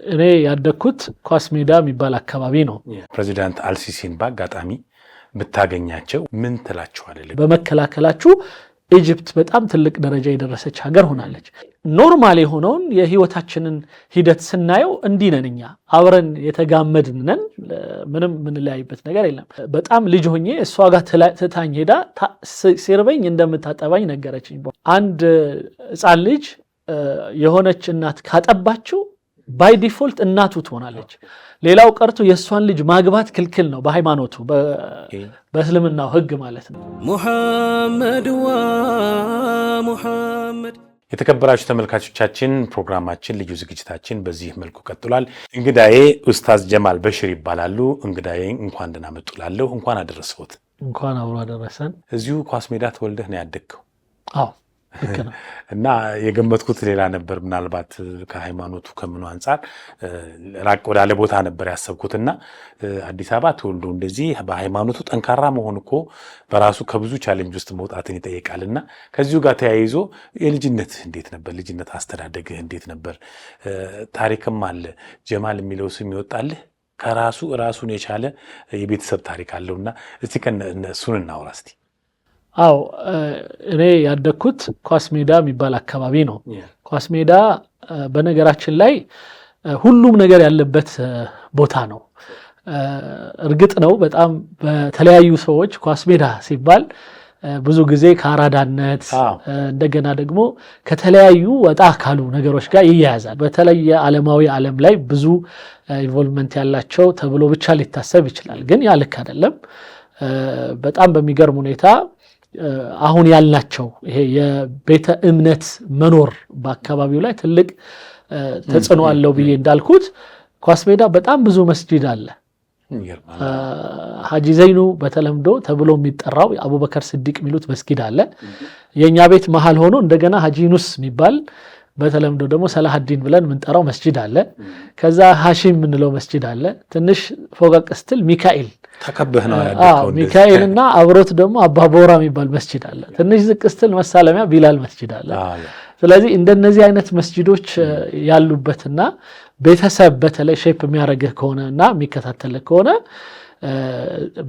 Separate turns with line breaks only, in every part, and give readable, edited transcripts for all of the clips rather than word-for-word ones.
እኔ ያደኩት ኳስ ሜዳ የሚባል አካባቢ ነው።
ፕሬዚዳንት አልሲሲን በአጋጣሚ ብታገኛቸው ምን ትላቸዋለህ?
በመከላከላችሁ ኢጅፕት በጣም ትልቅ ደረጃ የደረሰች ሀገር ሆናለች። ኖርማል የሆነውን የህይወታችንን ሂደት ስናየው እንዲህ ነን እኛ አብረን የተጋመድን ነን። ምንም ምንለያይበት ነገር የለም። በጣም ልጅ ሆኜ እሷ ጋር ትታኝ ሄዳ ሲርበኝ እንደምታጠባኝ ነገረችኝ። አንድ ህፃን ልጅ የሆነች እናት ካጠባችው ባይ ዲፎልት እናቱ ትሆናለች። ሌላው ቀርቶ የእሷን ልጅ ማግባት ክልክል ነው በሃይማኖቱ በእስልምናው ህግ ማለት ነው።
ሙሐመድ ወሙሐመድ።
የተከበራችሁ ተመልካቾቻችን ፕሮግራማችን ልዩ ዝግጅታችን በዚህ መልኩ ቀጥሏል። እንግዳዬ ኡስታዝ ጀማል በሽር ይባላሉ። እንግዳዬ እንኳን ደህና መጡ እላለሁ። እንኳን አደረሰዎት።
እንኳን አብሮ አደረሰን።
እዚሁ ኳስ ሜዳ ተወልደህ ነው ያደግከው?
አዎ
እና የገመትኩት ሌላ ነበር። ምናልባት ከሃይማኖቱ ከምኑ አንፃር ራቅ ወዳለ ቦታ ነበር ያሰብኩትና አዲስ አበባ ተወልዶ እንደዚህ በሃይማኖቱ ጠንካራ መሆን እኮ በራሱ ከብዙ ቻሌንጅ ውስጥ መውጣትን ይጠይቃልና ከዚሁ ጋር ተያይዞ የልጅነት እንዴት ነበር? ልጅነት አስተዳደግህ እንዴት ነበር? ታሪክም አለ። ጀማል የሚለው ስም ይወጣልህ ራሱን የቻለ የቤተሰብ ታሪክ አለውና እስቲ እሱን እናውራ እስቲ።
አዎ እኔ ያደኩት ኳስ ሜዳ የሚባል አካባቢ ነው። ኳስ ሜዳ በነገራችን ላይ ሁሉም ነገር ያለበት ቦታ ነው። እርግጥ ነው በጣም በተለያዩ ሰዎች ኳስ ሜዳ ሲባል ብዙ ጊዜ ከአራዳነት እንደገና ደግሞ ከተለያዩ ወጣ ካሉ ነገሮች ጋር ይያያዛል። በተለየ ዓለማዊ ዓለም ላይ ብዙ ኢንቮልቭመንት ያላቸው ተብሎ ብቻ ሊታሰብ ይችላል። ግን ያ ልክ አይደለም። በጣም በሚገርም ሁኔታ አሁን ያልናቸው ይሄ የቤተ እምነት መኖር በአካባቢው ላይ ትልቅ ተጽዕኖ አለው ብዬ እንዳልኩት ኳስ ሜዳ በጣም ብዙ መስጂድ አለ። ሀጂ ዘይኑ በተለምዶ ተብሎ የሚጠራው አቡበከር ስዲቅ የሚሉት መስጊድ አለ። የኛ ቤት መሃል ሆኖ እንደገና ሀጂ ዩኑስ የሚባል በተለምዶ ደግሞ ሰላሐዲን ብለን ምንጠራው መስጂድ አለ። ከዛ ሐሺም ምንለው መስጂድ አለ። ትንሽ ፎቀቅ ስትል ሚካኤል
ተከበህ ነው ያደረገው።
ሚካኤልና አብሮት ደግሞ አባቦራ የሚባል መስጂድ አለ። ትንሽ ዝቅ ስትል መሳለሚያ ቢላል መስጂድ አለ። ስለዚህ እንደነዚህ አይነት መስጂዶች ያሉበትና ቤተሰብ በተለይ ሼፕ የሚያደርግህ ከሆነና የሚከታተልህ ከሆነ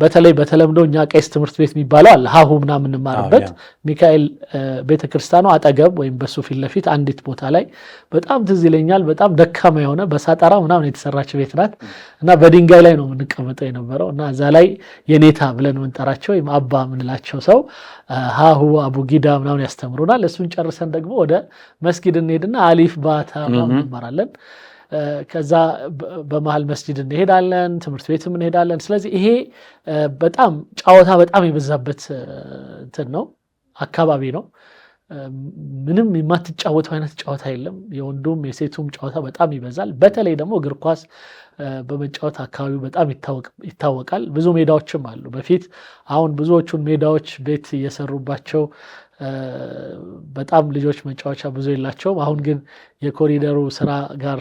በተለይ በተለምዶ እኛ ቄስ ትምህርት ቤት የሚባለው አለ ሀሁ ምናምን እንማርበት ሚካኤል ቤተክርስቲያኑ አጠገብ ወይም በሱ ፊት ለፊት አንዲት ቦታ ላይ በጣም ትዝ ይለኛል። በጣም ደካማ የሆነ በሳጣራ ምናምን የተሰራች ቤት ናት እና በድንጋይ ላይ ነው የምንቀመጠው የነበረው እና እዛ ላይ የኔታ ብለን የምንጠራቸው ወይም አባ ምንላቸው ሰው ሀሁ አቡጊዳ ምናምን ያስተምሩናል። እሱን ጨርሰን ደግሞ ወደ መስጊድ እንሄድና አሊፍ ባታ ምናምን እንማራለን። ከዛ በመሃል መስጂድ እንሄዳለን፣ ትምህርት ቤትም እንሄዳለን። ስለዚህ ይሄ በጣም ጨዋታ በጣም የበዛበት እንትን ነው አካባቢ ነው። ምንም የማትጫወተው አይነት ጨዋታ የለም። የወንዱም የሴቱም ጨዋታ በጣም ይበዛል። በተለይ ደግሞ እግር ኳስ በመጫወት አካባቢው በጣም ይታወቃል። ብዙ ሜዳዎችም አሉ። በፊት አሁን ብዙዎቹን ሜዳዎች ቤት እየሰሩባቸው በጣም ልጆች መጫወቻ ብዙ የላቸውም። አሁን ግን የኮሪደሩ ስራ ጋር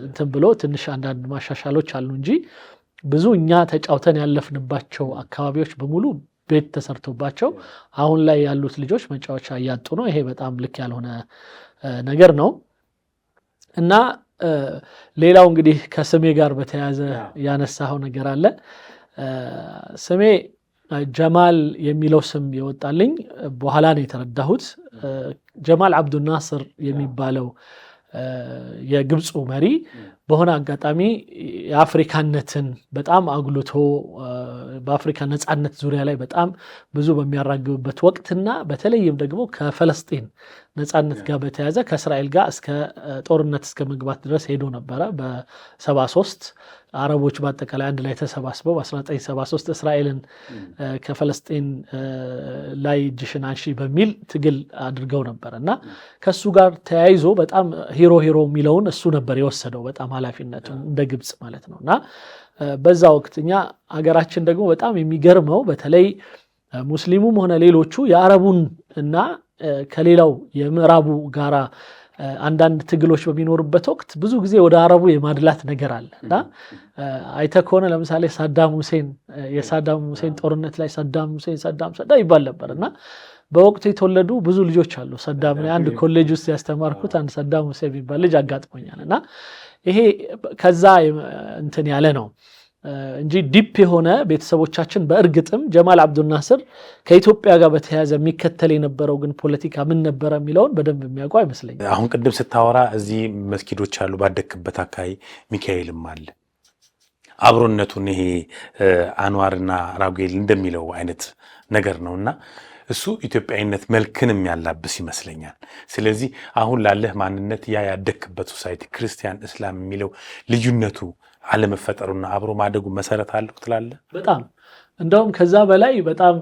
እንትን ብሎ ትንሽ አንዳንድ ማሻሻሎች አሉ እንጂ ብዙ እኛ ተጫውተን ያለፍንባቸው አካባቢዎች በሙሉ ቤት ተሰርቶባቸው አሁን ላይ ያሉት ልጆች መጫወቻ እያጡ ነው። ይሄ በጣም ልክ ያልሆነ ነገር ነው እና ሌላው እንግዲህ ከስሜ ጋር በተያያዘ ያነሳው ነገር አለ። ስሜ ጀማል የሚለው ስም የወጣልኝ በኋላ ነው የተረዳሁት። ጀማል አብዱናስር የሚባለው የግብፁ መሪ በሆነ አጋጣሚ የአፍሪካነትን በጣም አጉልቶ በአፍሪካ ነጻነት ዙሪያ ላይ በጣም ብዙ በሚያራግብበት ወቅትና በተለይም ደግሞ ከፈለስጢን ነጻነት ጋር በተያያዘ ከእስራኤል ጋር እስከ ጦርነት እስከ መግባት ድረስ ሄዶ ነበረ። በ73 አረቦች በአጠቃላይ አንድ ላይ ተሰባስበው በ1973 እስራኤልን ከፈለስጢን ላይ እጅሽን አንሺ በሚል ትግል አድርገው ነበር እና ከሱ ጋር ተያይዞ በጣም ሂሮ የሚለውን እሱ ነበር የወሰደው በጣም ኃላፊነቱን እንደ ግብፅ ማለት ነው። እና በዛ ወቅት እኛ ሀገራችን ደግሞ በጣም የሚገርመው በተለይ ሙስሊሙም ሆነ ሌሎቹ የአረቡን እና ከሌላው የምዕራቡ ጋራ አንዳንድ ትግሎች በሚኖርበት ወቅት ብዙ ጊዜ ወደ አረቡ የማድላት ነገር አለ እና አይተህ ከሆነ ለምሳሌ ሳዳም ሁሴን ጦርነት ላይ ሳዳም ይባል ነበር እና በወቅቱ የተወለዱ ብዙ ልጆች አሉ። ሳዳም አንድ ኮሌጅ ውስጥ ያስተማርኩት አንድ ሳዳም ሁሴን የሚባል ልጅ አጋጥሞኛል እና ይሄ ከዛ እንትን ያለ ነው እንጂ ዲፕ የሆነ ቤተሰቦቻችን በእርግጥም ጀማል አብዱል ናስር ከኢትዮጵያ ጋር በተያያዘ የሚከተል የነበረው ግን ፖለቲካ ምን ነበር የሚለውን በደንብ የሚያውቁ አይመስለኝም።
አሁን ቅድም ስታወራ እዚህ መስጊዶች አሉ፣ ባደክበት አካባቢ ሚካኤልም አለ። አብሮነቱን ይሄ አንዋርና ራጉኤል እንደሚለው አይነት ነገር ነውና እሱ ኢትዮጵያዊነት መልክን የሚያላብስ ይመስለኛል። ስለዚህ አሁን ላለህ ማንነት ያ ያደክበት ሶሳይቲ ክርስቲያን እስላም የሚለው ልዩነቱ አለመፈጠሩና አብሮ ማደጉ መሰረት አለው ትላለህ?
በጣም እንደውም ከዛ በላይ በጣም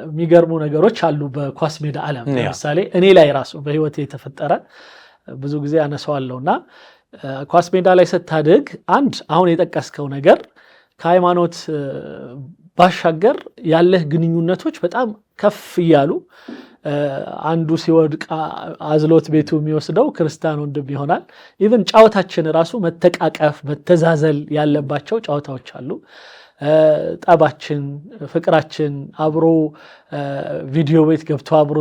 የሚገርሙ ነገሮች አሉ በኳስ ሜዳ ዓለም። ለምሳሌ እኔ ላይ ራሱ በህይወቴ የተፈጠረ ብዙ ጊዜ አነሳዋለሁና ኳስ ሜዳ ላይ ስታድግ አንድ አሁን የጠቀስከው ነገር ከሃይማኖት ባሻገር ያለህ ግንኙነቶች በጣም ከፍ እያሉ አንዱ ሲወድቅ አዝሎት ቤቱ የሚወስደው ክርስቲያን ወንድም ይሆናል። ኢቭን ጫወታችን ራሱ መተቃቀፍ መተዛዘል ያለባቸው ጫወታዎች አሉ። ጠባችን፣ ፍቅራችን አብሮ ቪዲዮ ቤት ገብቶ አብሮ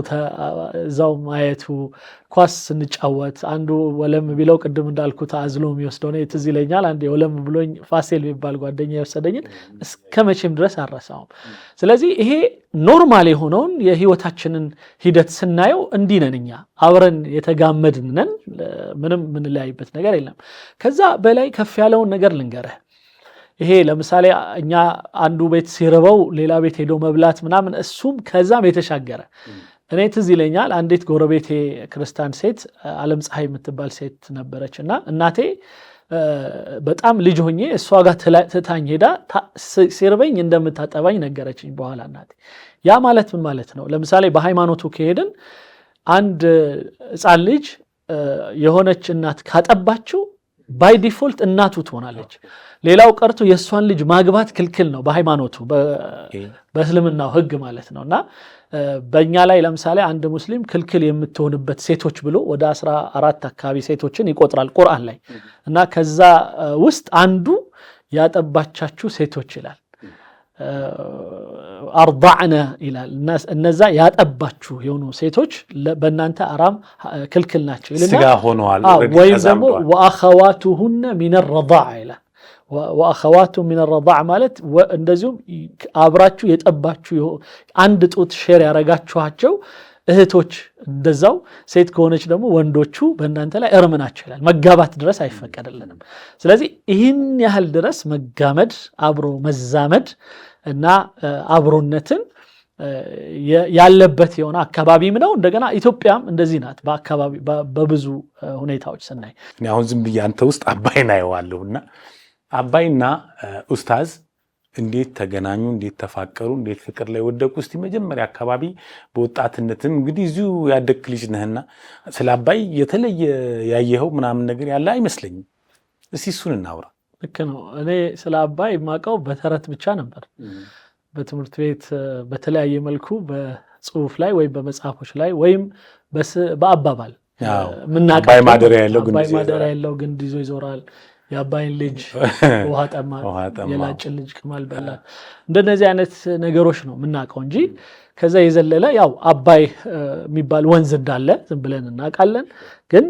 እዛው ማየቱ፣ ኳስ ስንጫወት አንዱ ወለም ቢለው ቅድም እንዳልኩት አዝሎ የሚወስደው ነው። ትዝ ይለኛል አንዴ ወለም ብሎኝ ፋሲል የሚባል ጓደኛ የወሰደኝን እስከ መቼም ድረስ አልረሳውም። ስለዚህ ይሄ ኖርማል የሆነውን የህይወታችንን ሂደት ስናየው እንዲህ ነን እኛ አብረን የተጋመድን ነን። ምንም ምንለያይበት ነገር የለም። ከዛ በላይ ከፍ ያለውን ነገር ልንገርህ። ይሄ ለምሳሌ እኛ አንዱ ቤት ሲርበው ሌላ ቤት ሄዶ መብላት ምናምን እሱም ከዛም የተሻገረ እኔ ትዝ ይለኛል አንዲት ጎረቤቴ ክርስቲያን ሴት ዓለም ፀሐይ የምትባል ሴት ነበረች እና እናቴ በጣም ልጅ ሆኜ እሷ ጋር ትታኝ ሄዳ ሲርበኝ እንደምታጠባኝ ነገረችኝ በኋላ እናቴ። ያ ማለት ምን ማለት ነው? ለምሳሌ በሃይማኖቱ ከሄድን አንድ ሕፃን ልጅ የሆነች እናት ካጠባችው ባይ ዲፎልት እናቱ ትሆናለች። ሌላው ቀርቶ የእሷን ልጅ ማግባት ክልክል ነው በሃይማኖቱ በእስልምናው ህግ ማለት ነው። እና በእኛ ላይ ለምሳሌ አንድ ሙስሊም ክልክል የምትሆንበት ሴቶች ብሎ ወደ 14 አካባቢ ሴቶችን ይቆጥራል ቁርአን ላይ እና ከዛ ውስጥ አንዱ ያጠባቻችሁ ሴቶች ይላል። አርዳዕነ ይላል። እነዛ ያጠባችሁ የሆኑ ሴቶች በእናንተ አራም ክልክል ናቸው ይልና
ስጋ ሆነዋል።
ወይም ደግሞ ወአኸዋቱሁነ ሚን الرضاع ይላል። ወአኸዋቱ ሚን الرضاع ማለት እንደዚሁም አብራችሁ የጠባችሁ አንድ ጡት ሼር ያረጋችኋቸው እህቶች እንደዛው ሴት ከሆነች ደግሞ ወንዶቹ በእናንተ ላይ እርም ናቸው ይላል። መጋባት ድረስ አይፈቀድልንም። ስለዚህ ይህን ያህል ድረስ መጋመድ አብሮ መዛመድ እና አብሮነትን ያለበት የሆነ አካባቢም ነው። እንደገና ኢትዮጵያም እንደዚህ ናት በአካባቢ በብዙ ሁኔታዎች ስናይ።
እኔ አሁን ዝም ብዬ አንተ ውስጥ አባይን አየዋለሁና አባይና ኡስታዝ እንዴት ተገናኙ? እንዴት ተፋቀሩ? እንዴት ፍቅር ላይ ወደቁ? እስቲ መጀመሪያ አካባቢ በወጣትነትም እንግዲህ እዚሁ ያደክ ልጅ ነህና ስለ አባይ የተለየ ያየኸው ምናምን ነገር ያለ አይመስለኝም። እስቲ እሱን እናውራ።
ልክ ነው። እኔ ስለ አባይ የማውቀው በተረት ብቻ ነበር። በትምህርት ቤት በተለያየ መልኩ በጽሁፍ ላይ ወይም በመጽሐፎች ላይ ወይም በአባባል ምናውቃቸው አባይ ማደሪያ ያለው ግንድ ይዞ ይዞራል፣ የአባይን ልጅ ውሃ ጠማ፣ የላጭን ልጅ ቅማል በላ፣ እንደነዚህ አይነት ነገሮች ነው የምናውቀው እንጂ ከዛ የዘለለ ያው አባይ የሚባል ወንዝ እንዳለ ዝም ብለን እናውቃለን። ግን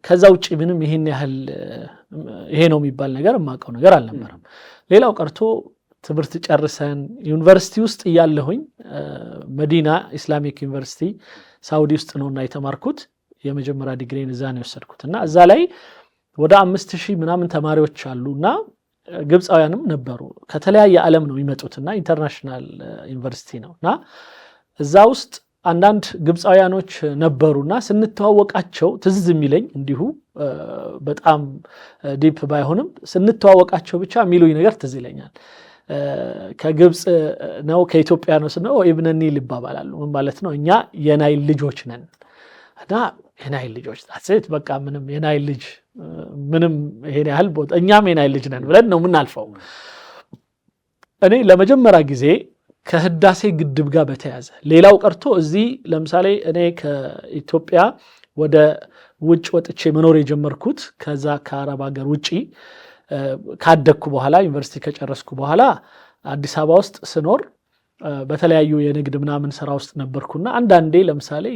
ከዛ ውጭ ምንም ይሄን ያህል ይሄ ነው የሚባል ነገር የማውቀው ነገር አልነበረም። ሌላው ቀርቶ ትምህርት ጨርሰን ዩኒቨርሲቲ ውስጥ እያለሁኝ መዲና ኢስላሚክ ዩኒቨርሲቲ ሳውዲ ውስጥ ነውና የተማርኩት የመጀመሪያ ዲግሪን እዛ ነው የወሰድኩት እና እዛ ላይ ወደ 5000 ምናምን ተማሪዎች አሉና ግብፃውያንም ነበሩ። ከተለያየ ዓለም ነው የሚመጡትና ኢንተርናሽናል ዩኒቨርሲቲ ነውና እዛ ውስጥ አንዳንድ ግብፃውያኖች ነበሩና ስንተዋወቃቸው ትዝ የሚለኝ እንዲሁ በጣም ዲፕ ባይሆንም ስንተዋወቃቸው ብቻ የሚሉኝ ነገር ትዝ ይለኛል። ከግብፅ ነው ከኢትዮጵያ ነው ስነው ኢብነ ኒል ይባባላሉ። ምን ማለት ነው? እኛ የናይል ልጆች ነን እና የናይል ልጆች ታስት በቃ ምንም የናይል ልጅ ምንም ይሄን ያህል ቦታ እኛም የናይል ልጅ ነን ብለን ነው የምናልፈው። እኔ ለመጀመሪያ ጊዜ ከህዳሴ ግድብ ጋር በተያዘ ሌላው ቀርቶ እዚህ ለምሳሌ እኔ ከኢትዮጵያ ወደ ውጭ ወጥቼ መኖር የጀመርኩት ከዛ ከአረብ ሀገር ውጪ ካደኩ በኋላ ዩኒቨርሲቲ ከጨረስኩ በኋላ አዲስ አበባ ውስጥ ስኖር በተለያዩ የንግድ ምናምን ስራ ውስጥ ነበርኩና አንዳንዴ ለምሳሌ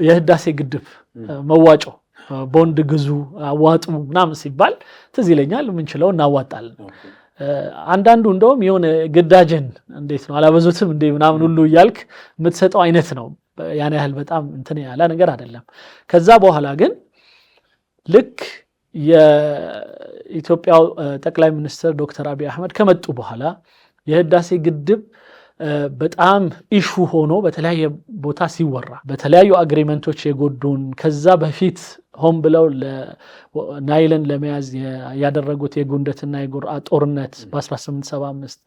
የህዳሴ ግድብ መዋጮ ቦንድ ግዙ አዋጡ ምናምን ሲባል ትዝ ይለኛል ምንችለው እናዋጣለን አንዳንዱ እንደውም የሆነ ግዳጅን እንዴት ነው አላበዙትም እንዴ ምናምን ሁሉ ይያልክ የምትሰጠው አይነት ነው ያን ያህል በጣም እንትን ያለ ነገር አይደለም ከዛ በኋላ ግን ልክ የኢትዮጵያው ጠቅላይ ሚኒስትር ዶክተር አብይ አህመድ ከመጡ በኋላ የህዳሴ ግድብ በጣም ኢሹ ሆኖ በተለያየ ቦታ ሲወራ በተለያዩ አግሪመንቶች የጎዱን ከዛ በፊት ሆም ብለው ለናይልን ለመያዝ ያደረጉት የጉንደትና የጎርአ ጦርነት በ1875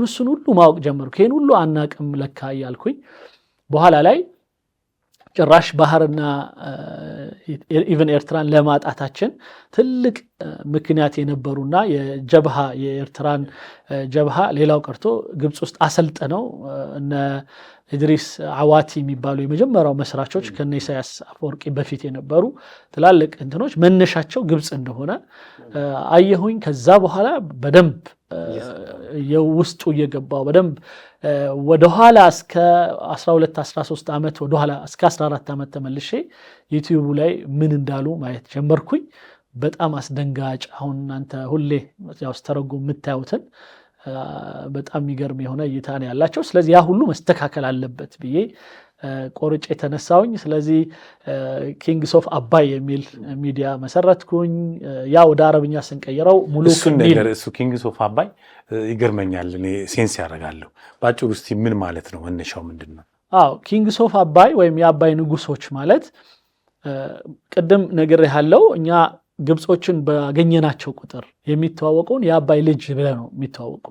እሱን ሁሉ ማወቅ ጀመርኩ ይሄን ሁሉ አናቅም ለካ ያልኩኝ በኋላ ላይ ጭራሽ ባህርና ኢቭን ኤርትራን ለማጣታችን ትልቅ ምክንያት የነበሩና የጀብሃ የኤርትራን ጀብሃ ሌላው ቀርቶ ግብጽ ውስጥ አሰልጠነው እነ ኢድሪስ አዋቲ የሚባሉ የመጀመሪያው መስራቾች ከነ ኢሳያስ አፈወርቂ በፊት የነበሩ ትላልቅ እንትኖች መነሻቸው ግብጽ እንደሆነ አየሁኝ ከዛ በኋላ በደንብ የውስጡ እየገባው በደንብ ወደ ኋላ እስከ 12 13 አመት ወደ ኋላ እስከ 14 አመት ተመልሼ ዩቲዩብ ላይ ምን እንዳሉ ማየት ጀመርኩኝ በጣም አስደንጋጭ አሁን አንተ ሁሌ ያው ተረጉም የምታዩትን በጣም የሚገርም የሆነ እይታ ነው ያላቸው ስለዚህ ያ ሁሉ መስተካከል አለበት ብዬ ቆርጬ ተነሳውኝ ስለዚህ ኪንግስ ኦፍ አባይ የሚል ሚዲያ መሰረትኩኝ ያ ወደ አረብኛ ስንቀይረው ሙሉ
ነገር እሱ ኪንግስ ኦፍ አባይ ይገርመኛል እኔ ሴንስ ያደርጋለሁ ባጭሩ እስቲ ምን ማለት ነው መነሻው ምንድነው
ኪንግስ ኦፍ አባይ ወይም የአባይ ንጉሶች ማለት ቀደም ነገር ያለው እኛ ግብጾችን ባገኘናቸው ቁጥር የሚተዋወቁን የአባይ ልጅ ብለው ነው የሚተዋወቁ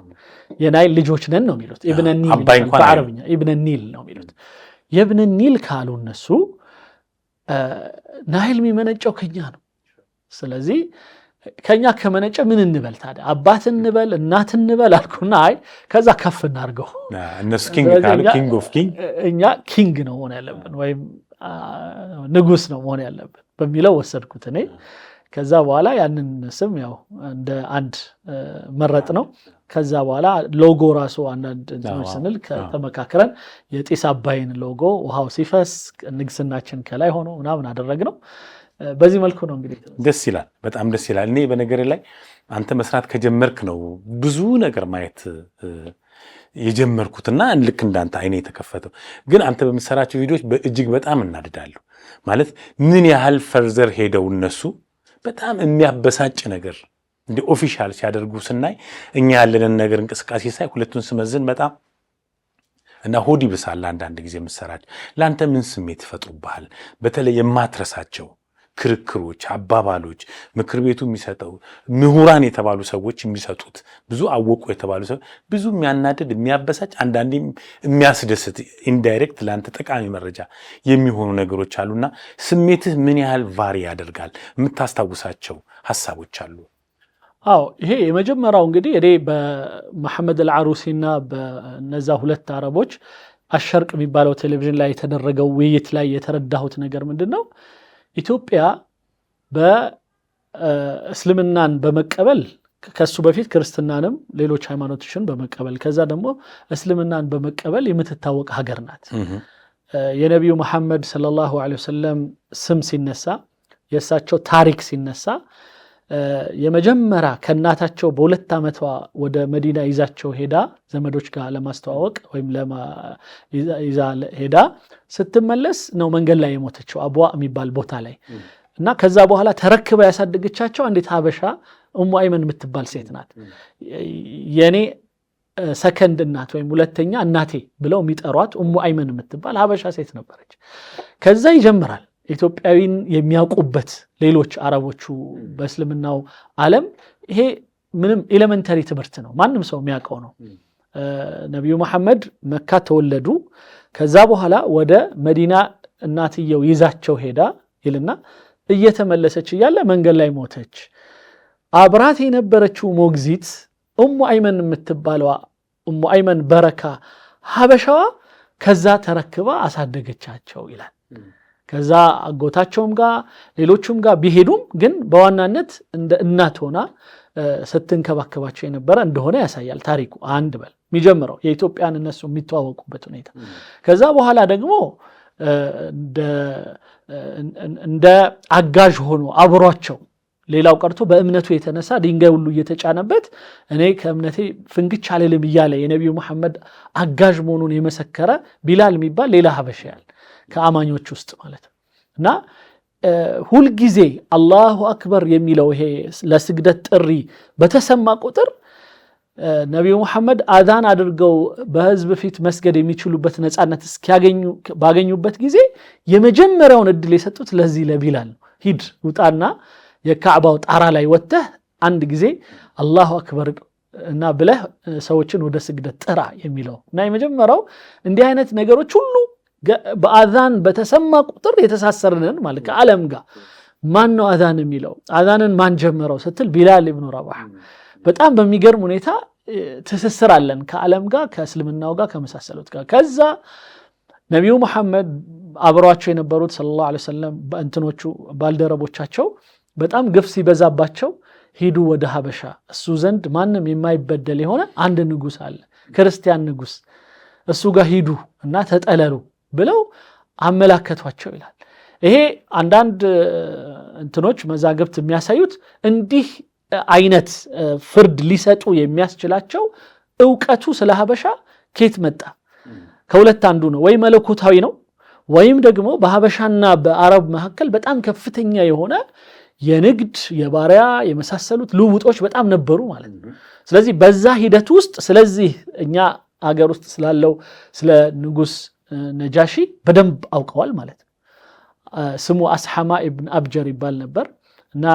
የናይል ልጆች ነን ነው የሚሉት ኢብነ ኒል በአረብኛ ኢብነ ኒል ነው የሚሉት የኢብነ ኒል ካሉ እነሱ ናይል የሚመነጨው ከኛ ነው ስለዚህ ከኛ ከመነጨ ምን እንበል ታዲያ አባት እንበል እናት እንበል አልኩና አይ ከዛ ከፍ እናርገው
እነሱ ኪንግ ካሉ ኪንግ ኦፍ ኪንግ
እኛ ኪንግ ነው ሆነ ያለብን ወይም ንጉስ ነው ሆነ ያለብን በሚለው ወሰድኩት እኔ ከዛ በኋላ ያንን ስም ያው እንደ አንድ መረጥ ነው ከዛ በኋላ ሎጎ ራሱ አንድ እንትኖች ስንል ከተመካከረን የጢስ አባይን ሎጎ ውሃው ሲፈስ ንግስናችን ከላይ ሆኖ ምናምን አደረግነው በዚህ መልኩ ነው እንግዲህ
ደስ ይላል በጣም ደስ ይላል እኔ በነገር ላይ አንተ መስራት ከጀመርክ ነው ብዙ ነገር ማየት የጀመርኩትና ልክ እንዳንተ አይኔ የተከፈተው ግን አንተ በመሰራቸው ቪዲዮዎች በእጅግ በጣም እናድዳለሁ ማለት ምን ያህል ፈርዘር ሄደው እነሱ በጣም የሚያበሳጭ ነገር እንደ ኦፊሻል ሲያደርጉ ስናይ እኛ ያለንን ነገር እንቅስቃሴ ሳይ ሁለቱን ስመዝን በጣም እና ሆዲ ብሳል አንዳንድ ጊዜ መሰራጭ ላንተ ምን ስሜት ይፈጥሩብሃል በተለይ የማትረሳቸው ክርክሮች አባባሎች ምክር ቤቱ የሚሰጠው ምሁራን የተባሉ ሰዎች የሚሰጡት ብዙ አወቁ የተባሉ ሰው ብዙ የሚያናድድ የሚያበሳጭ አንዳንዴም የሚያስደስት ኢንዳይሬክት ላንተ ጠቃሚ መረጃ የሚሆኑ ነገሮች አሉና ስሜትህ ምን ያህል ቫሪ ያደርጋል የምታስታውሳቸው ሐሳቦች አሉ
ይሄ የመጀመሪያው እንግዲህ እኔ በመሐመድ አልዓሩሲና በነዛ ሁለት አረቦች አሸርቅ የሚባለው ቴሌቪዥን ላይ የተደረገው ውይይት ላይ የተረዳሁት ነገር ምንድነው ኢትዮጵያ በእስልምናን በመቀበል ከሱ በፊት ክርስትናንም ሌሎች ሃይማኖቶችን በመቀበል ከዛ ደግሞ እስልምናን በመቀበል የምትታወቅ ሀገር ናት የነብዩ መሐመድ ሰለላሁ ዐለይሂ ወሰለም ስም ሲነሳ የእሳቸው ታሪክ ሲነሳ የመጀመሪያ ከናታቸው በሁለት ዓመቷ ወደ መዲና ይዛቸው ሄዳ ዘመዶች ጋር ለማስተዋወቅ ወይም ይዛ ሄዳ ስትመለስ ነው መንገድ ላይ የሞተችው አብዋ የሚባል ቦታ ላይ እና ከዛ በኋላ ተረክባ ያሳደገቻቸው አንዲት ሀበሻ ኡሙ አይመን የምትባል ሴት ናት የኔ ሰከንድ እናት ወይም ሁለተኛ እናቴ ብለው የሚጠሯት ኡሙ አይመን የምትባል ሀበሻ ሴት ነበረች ከዛ ይጀምራል ኢትዮጵያዊን የሚያውቁበት ሌሎች አረቦቹ በእስልምናው ዓለም ይሄ ምንም ኤሌመንተሪ ትምህርት ነው ማንም ሰው የሚያውቀው ነው ነብዩ መሐመድ መካ ተወለዱ ከዛ በኋላ ወደ መዲና እናትየው ይዛቸው ሄዳ ይልና እየተመለሰች ይያለ መንገድ ላይ ሞተች አብራት የነበረችው ሞግዚት ኡሙ አይመን የምትባለው ኡሙ አይመን በረካ ሀበሻዋ ከዛ ተረክባ አሳደገቻቸው ይላል ከዛ አጎታቸውም ጋር ሌሎቹም ጋር ቢሄዱም ግን በዋናነት እንደ እናት ሆና ስትንከባከባቸው የነበረ እንደሆነ ያሳያል ታሪኩ አንድ በል የሚጀምረው የኢትዮጵያን እነሱ የሚተዋወቁበት ሁኔታ ከዛ በኋላ ደግሞ እንደ አጋዥ ሆኖ አብሯቸው ሌላው ቀርቶ በእምነቱ የተነሳ ድንጋይ ሁሉ እየተጫነበት እኔ ከእምነቴ ፍንግች አልልም እያለ የነቢዩ መሐመድ አጋዥ መሆኑን የመሰከረ ቢላል የሚባል ሌላ ሀበሻ ያለ ከአማኞች ውስጥ ማለት ነው። እና ሁልጊዜ አላሁ አክበር የሚለው ይሄ ለስግደት ጥሪ በተሰማ ቁጥር ነቢዩ መሐመድ አዛን አድርገው በህዝብ ፊት መስገድ የሚችሉበት ነፃነት ባገኙበት ጊዜ የመጀመሪያውን እድል የሰጡት ለዚህ ለቢላል ነው። ሂድ ውጣና የካዕባው ጣራ ላይ ወጥተህ አንድ ጊዜ አላሁ አክበር እና ብለህ ሰዎችን ወደ ስግደት ጥራ የሚለው እና የመጀመሪያው እንዲህ አይነት ነገሮች ሁሉ በአዛን በተሰማ ቁጥር የተሳሰርነን ማለት ከዓለም ጋር ማን ነው አዛን የሚለው? አዛንን ማን ጀመረው ስትል ቢላል ኢብኑ ረባህ። በጣም በሚገርም ሁኔታ ትስስር አለን ከዓለም ጋር ከእስልምናው ጋር ከመሳሰሉት ጋር። ከዛ ነቢዩ መሐመድ አብሯቸው የነበሩት ሰለላሁ ዐለይሂ ወሰለም እንትኖቹ ባልደረቦቻቸው በጣም ግፍ ሲበዛባቸው ሂዱ ወደ ሀበሻ፣ እሱ ዘንድ ማንም የማይበደል የሆነ አንድ ንጉስ አለ፣ ክርስቲያን ንጉስ፣ እሱ ጋር ሂዱ እና ተጠለሉ ብለው አመላከቷቸው ይላል። ይሄ አንዳንድ እንትኖች መዛግብት የሚያሳዩት እንዲህ አይነት ፍርድ ሊሰጡ የሚያስችላቸው ዕውቀቱ ስለ ሀበሻ ከየት መጣ? ከሁለት አንዱ ነው። ወይ መለኮታዊ ነው ወይም ደግሞ በሀበሻና በአረብ መካከል በጣም ከፍተኛ የሆነ የንግድ የባሪያ የመሳሰሉት ልውውጦች በጣም ነበሩ ማለት ነው። ስለዚህ በዛ ሂደት ውስጥ ስለዚህ እኛ አገር ውስጥ ስላለው ስለ ንጉስ ነጃሺ በደንብ አውቀዋል ማለት ነው። ስሙ አስሐማ ኢብን አብጀር ይባል ነበር እና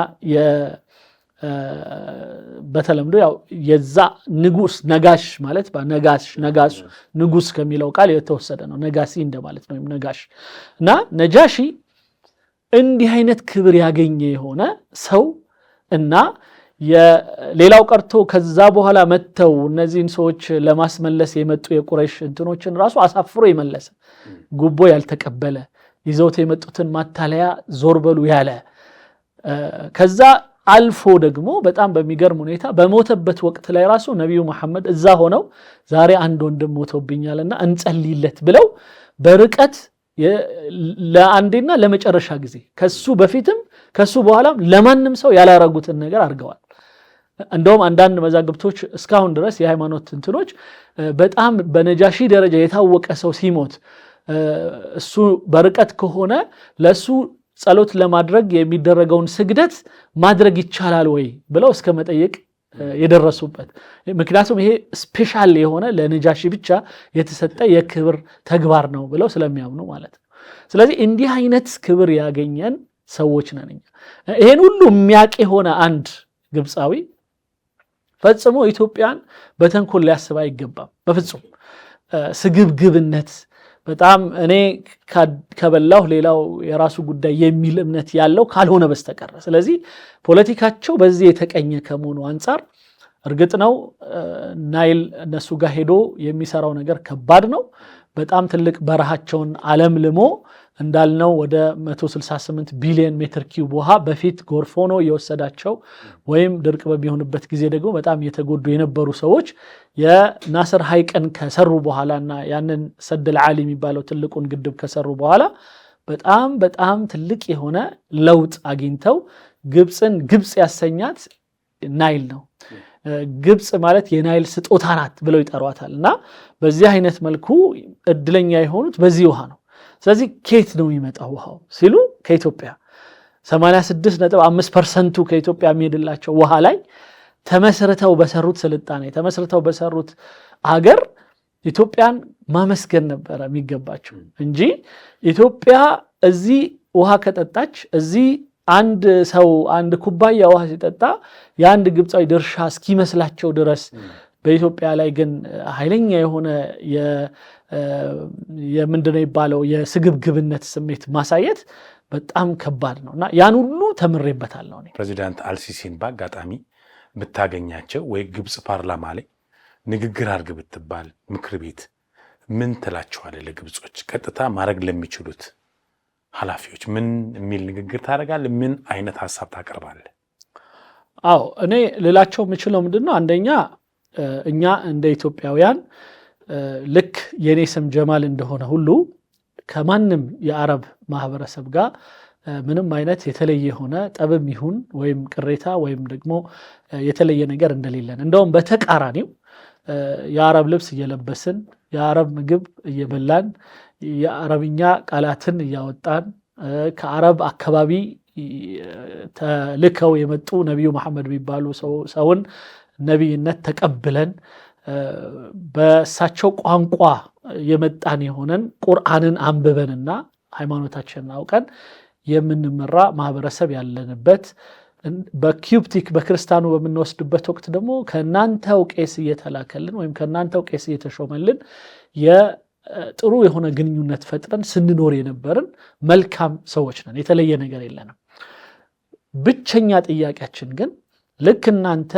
በተለምዶ ያው የዛ ንጉስ ነጋሽ ማለት ነጋሽ ንጉስ ከሚለው ቃል የተወሰደ ነው። ነጋሲ እንደማለት ነው ነጋሽ። እና ነጃሺ እንዲህ አይነት ክብር ያገኘ የሆነ ሰው እና ሌላው ቀርቶ ከዛ በኋላ መተው እነዚህን ሰዎች ለማስመለስ የመጡ የቁረይሽ እንትኖችን ራሱ አሳፍሮ የመለሰ ጉቦ ያልተቀበለ ይዘውት የመጡትን ማታለያ ዞር በሉ ያለ ከዛ አልፎ ደግሞ በጣም በሚገርም ሁኔታ በሞተበት ወቅት ላይ ራሱ ነቢዩ መሐመድ እዛ ሆነው ዛሬ አንድ ወንድም ሞቶብኛልና እንጸልይለት ብለው በርቀት ለአንዴና ለመጨረሻ ጊዜ ከሱ በፊትም ከሱ በኋላም ለማንም ሰው ያላረጉትን ነገር አድርገዋል። እንደውም አንዳንድ መዛግብቶች እስካሁን ድረስ የሃይማኖት እንትኖች በጣም በነጃሺ ደረጃ የታወቀ ሰው ሲሞት እሱ በርቀት ከሆነ ለሱ ጸሎት ለማድረግ የሚደረገውን ስግደት ማድረግ ይቻላል ወይ ብለው እስከ መጠየቅ የደረሱበት። ምክንያቱም ይሄ ስፔሻል የሆነ ለነጃሺ ብቻ የተሰጠ የክብር ተግባር ነው ብለው ስለሚያምኑ ማለት ነው። ስለዚህ እንዲህ አይነት ክብር ያገኘን ሰዎች ነን እኛ። ይሄን ሁሉ የሚያውቅ የሆነ አንድ ግብፃዊ ፈጽሞ ኢትዮጵያን በተንኮል ሊያስብ አይገባም። በፍጹም ስግብግብነት በጣም እኔ ከበላሁ ሌላው የራሱ ጉዳይ የሚል እምነት ያለው ካልሆነ በስተቀር ስለዚህ ፖለቲካቸው በዚህ የተቀኘ ከመሆኑ አንፃር እርግጥ ነው ናይል እነሱ ጋር ሄዶ የሚሰራው ነገር ከባድ ነው። በጣም ትልቅ በረሃቸውን አለምልሞ እንዳልነው ወደ 168 ቢሊዮን ሜትር ኪዩብ ውሃ በፊት ጎርፍ ሆኖ የወሰዳቸው ወይም ድርቅ በሚሆንበት ጊዜ ደግሞ በጣም የተጎዱ የነበሩ ሰዎች የናስር ሐይቅን ከሰሩ በኋላና ያንን ሰደል ዓሊ የሚባለው ትልቁን ግድብ ከሰሩ በኋላ በጣም በጣም ትልቅ የሆነ ለውጥ አግኝተው ግብፅን ግብፅ ያሰኛት ናይል ነው። ግብፅ ማለት የናይል ስጦታ ናት ብለው ይጠሯታል። እና በዚህ አይነት መልኩ እድለኛ የሆኑት በዚህ ውሃ ነው። ስለዚህ ከየት ነው የሚመጣው ውሃው ሲሉ ከኢትዮጵያ 86.5% ከኢትዮጵያ የሚሄድላቸው ውሃ ላይ ተመስርተው በሰሩት ስልጣኔ ተመስርተው በሰሩት አገር ኢትዮጵያን ማመስገን ነበረ የሚገባቸው እንጂ ኢትዮጵያ እዚህ ውሃ ከጠጣች እዚህ አንድ ሰው አንድ ኩባያ ውሃ ሲጠጣ የአንድ ግብፃዊ ድርሻ እስኪመስላቸው ድረስ በኢትዮጵያ ላይ ግን ኃይለኛ የሆነ የምንድነው ይባለው የስግብግብነት ስሜት ማሳየት በጣም ከባድ ነውና ያን ሁሉ ተምሬበታለሁ።
ፕሬዚዳንት አልሲሲን በአጋጣሚ ብታገኛቸው ወይ ግብፅ ፓርላማ ላይ ንግግር አድርግ ብትባል ምክር ቤት ምን ትላቸዋለህ? ለግብጾች ቀጥታ ማድረግ ለሚችሉት ኃላፊዎች ምን የሚል ንግግር ታደርጋለህ? ምን አይነት ሐሳብ ታቀርባለህ?
አዎ እኔ ልላቸው የምችለው ምንድነው አንደኛ እኛ እንደ ኢትዮጵያውያን ልክ የኔ ስም ጀማል እንደሆነ ሁሉ ከማንም የአረብ ማህበረሰብ ጋር ምንም አይነት የተለየ ሆነ ጠብም ይሁን ወይም ቅሬታ ወይም ደግሞ የተለየ ነገር እንደሌለን እንደውም በተቃራኒው የአረብ ልብስ እየለበስን የአረብ ምግብ እየበላን የአረብኛ ቃላትን እያወጣን ከአረብ አካባቢ ተልከው የመጡ ነብዩ መሐመድ የሚባሉ ሰውን ነብይነት ተቀብለን በእሳቸው ቋንቋ የመጣን የሆነን ቁርአንን አንብበንና ሃይማኖታችንን አውቀን የምንመራ ማህበረሰብ ያለንበት በኪዩፕቲክ በክርስቲያኑ በምንወስድበት ወቅት ደግሞ ከናንተው ቄስ እየተላከልን ወይም ከናንተው ቄስ እየተሾመልን የጥሩ የሆነ ግንኙነት ፈጥረን ስንኖር የነበርን መልካም ሰዎች ነን። የተለየ ነገር የለንም። ብቸኛ ጥያቄያችን ግን ልክ እናንተ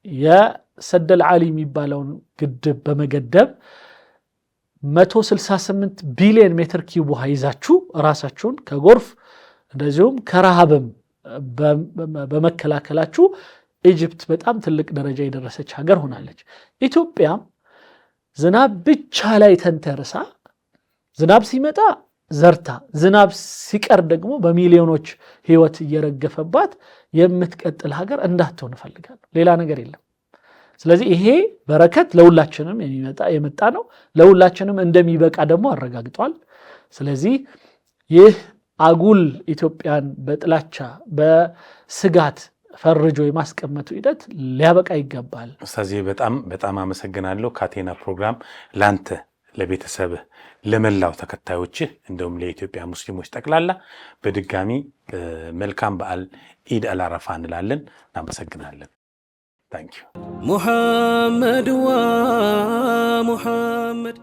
የሰደል ዓሊ የሚባለውን ግድብ በመገደብ 168 ቢሊዮን ሜትር ኪዩብ ውሃ ይዛችሁ ራሳችሁን ከጎርፍ እንደዚሁም ከረሃብም በመከላከላችሁ ኢጅፕት በጣም ትልቅ ደረጃ የደረሰች ሀገር ሆናለች። ኢትዮጵያ ዝናብ ብቻ ላይ ተንተርሳ ዝናብ ሲመጣ ዘርታ ዝናብ ሲቀር ደግሞ በሚሊዮኖች ህይወት እየረገፈባት የምትቀጥል ሀገር እንዳትሆን ፈልጋለሁ። ሌላ ነገር የለም። ስለዚህ ይሄ በረከት ለሁላችንም የመጣ ነው። ለሁላችንም እንደሚበቃ ደግሞ አረጋግጧል። ስለዚህ ይህ አጉል ኢትዮጵያን በጥላቻ በስጋት ፈርጆ የማስቀመጡ ሂደት ሊያበቃ ይገባል።
ኡስታዝ በጣም አመሰግናለሁ። ካቴና ፕሮግራም ላንተ ለቤተሰብህ ለመላው ተከታዮችህ እንደውም ለኢትዮጵያ ሙስሊሞች ጠቅላላ በድጋሚ መልካም በዓል ኢድ አልአረፋ እንላለን። እናመሰግናለን። ታንኪዩ። ሙሐመድ